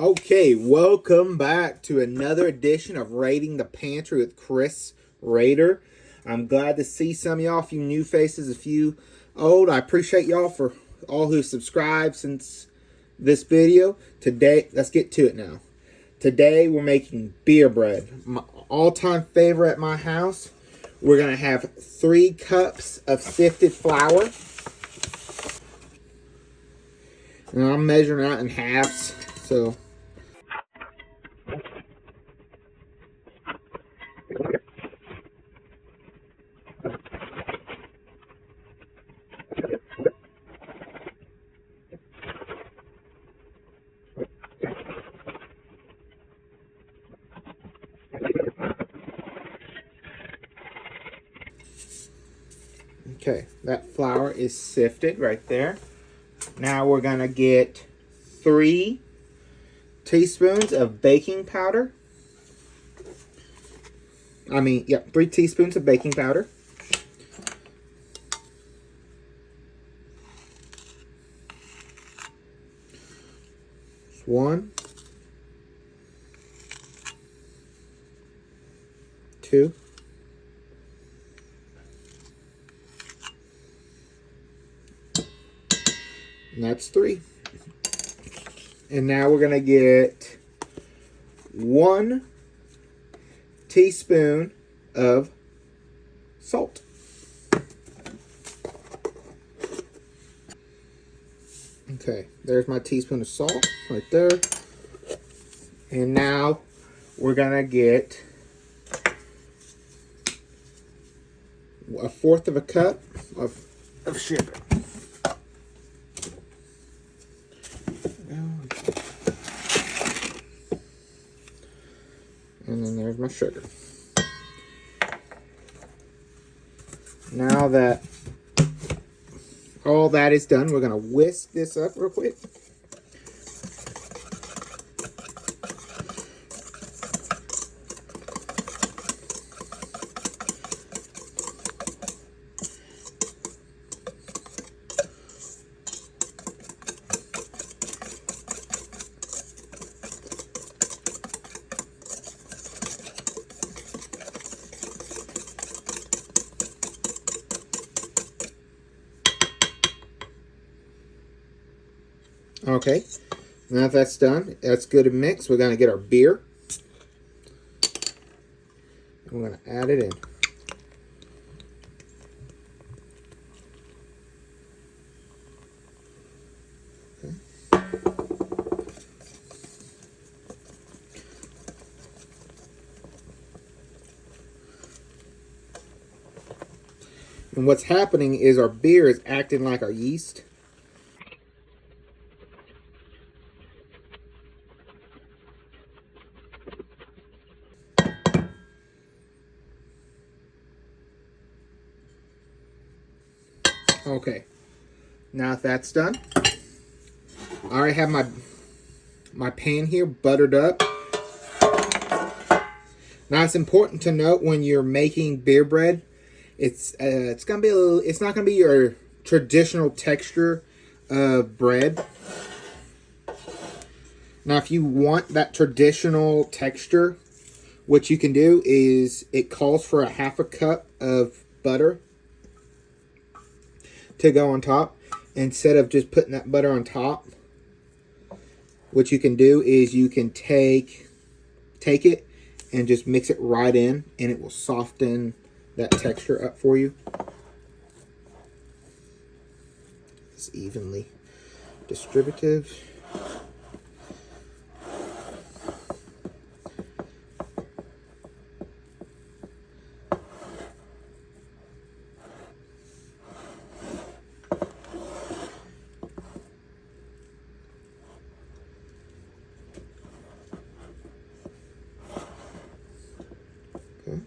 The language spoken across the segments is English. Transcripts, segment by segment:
Okay, welcome back to another edition of Raiding the Pantry with Chris Raider. I'm glad to see some of y'all, a few new faces, a few old. I appreciate y'all for all who subscribed since this video. Today, let's get to it now. Today, we're making beer bread. My all-time favorite at my house. We're going to have 3 cups of sifted flour. And I'm measuring out in halves, so... Okay, that flour is sifted right there. Now we're going to get 3 teaspoons of baking powder. 3 teaspoons of baking powder. Just 1, 2, and that's 3. And now we're going to get 1 teaspoon of salt. Okay, there's my teaspoon of salt right there. And now we're going to get 1/4 of a cup of sugar. And then there's my sugar. Now that all that is done, we're going to whisk this up real quick. Okay, now that that's done, that's good to mix. We're going to get our beer. We're going to add it in. Okay. And what's happening is our beer is acting like our yeast. Okay, now that that's done, I already have my pan here buttered up. Now it's important to note when you're making beer bread, it's gonna be it's not gonna be your traditional texture of bread. Now, if you want that traditional texture, what you can do is it calls for 1/2 cup of butter to go on top. Instead of just putting that butter on top, what you can do is you can take it and just mix it right in, and it will soften that texture up for you. It's evenly distributive. Okay.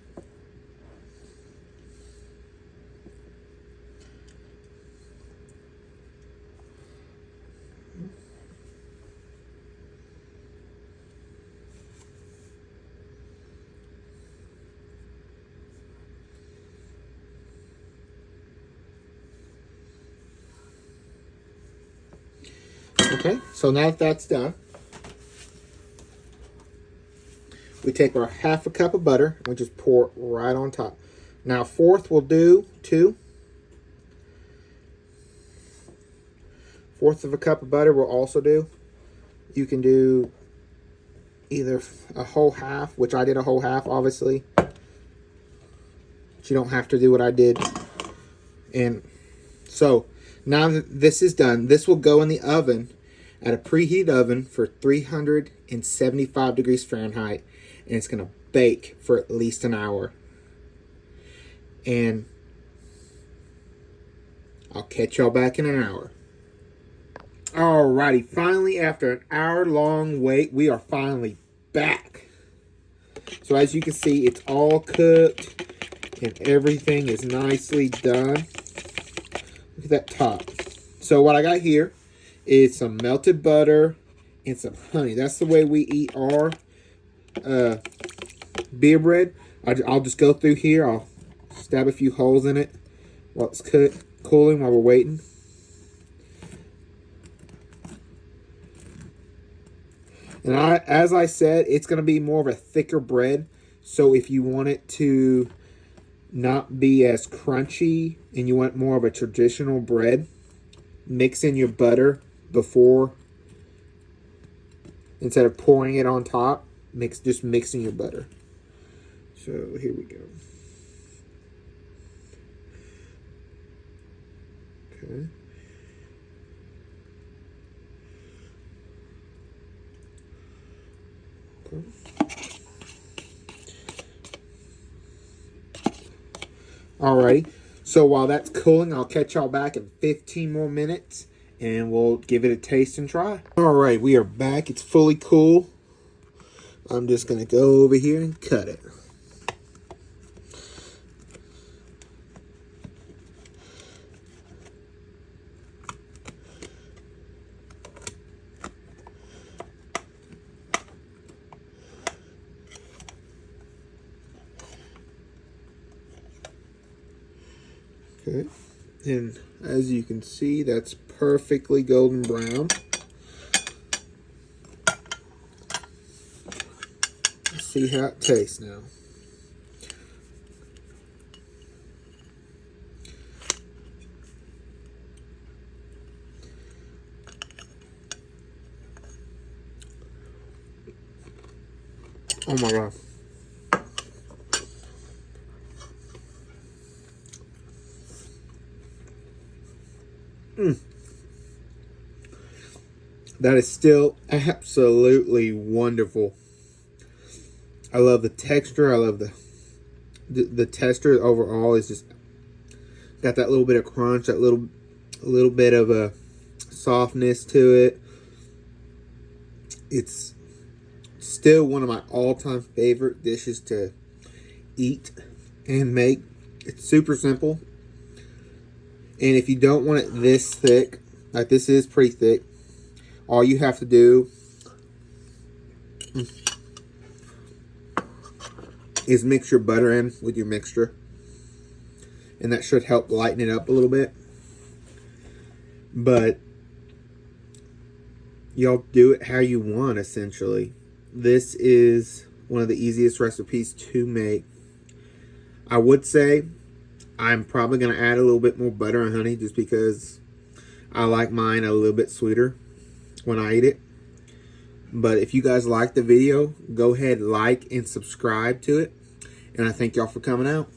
Okay, so now that that's done, we take our half a cup of butter and we just pour it right on top. Now, fourth we'll do 2. Fourth of a cup of butter we'll also do. You can do either a whole half, which I did a whole half, obviously. But you don't have to do what I did. And so, now that this is done, this will go in the oven at a preheated oven for 375 degrees Fahrenheit. And it's going to bake for at least an hour. And I'll catch y'all back in an hour. Alrighty, finally, after an hour-long wait, we are finally back. So as you can see, it's all cooked and everything is nicely done. Look at that top. So what I got here is some melted butter and some honey. That's the way we eat our beer bread. I'll just go through here. I'll stab a few holes in it while it's cooling while we're waiting. And as I said, it's going to be more of a thicker bread. So if you want it to not be as crunchy and you want more of a traditional bread, mix in your butter before, instead of pouring it on top, just mix in your butter. So here we go. Okay. Alrighty, so while that's cooling, I'll catch y'all back in 15 more minutes and we'll give it a taste and try. Alright, we are back. It's fully cool. I'm just going to go over here and cut it. Okay, and as you can see, that's perfectly golden brown. Let's see how it tastes now. Oh my God. That is still absolutely wonderful. I love the texture. I love the texture overall is just got that little bit of crunch, that little bit of a softness to it. It's still one of my all-time favorite dishes to eat and make. It's super simple. And if you don't want it this thick, like this is pretty thick, all you have to do is mix your butter in with your mixture. And that should help lighten it up a little bit. But y'all do it how you want, essentially. This is one of the easiest recipes to make. I would say I'm probably going to add a little bit more butter and honey just because I like mine a little bit sweeter when I eat it. But if you guys like the video, go ahead, like and subscribe to it. And I thank y'all for coming out.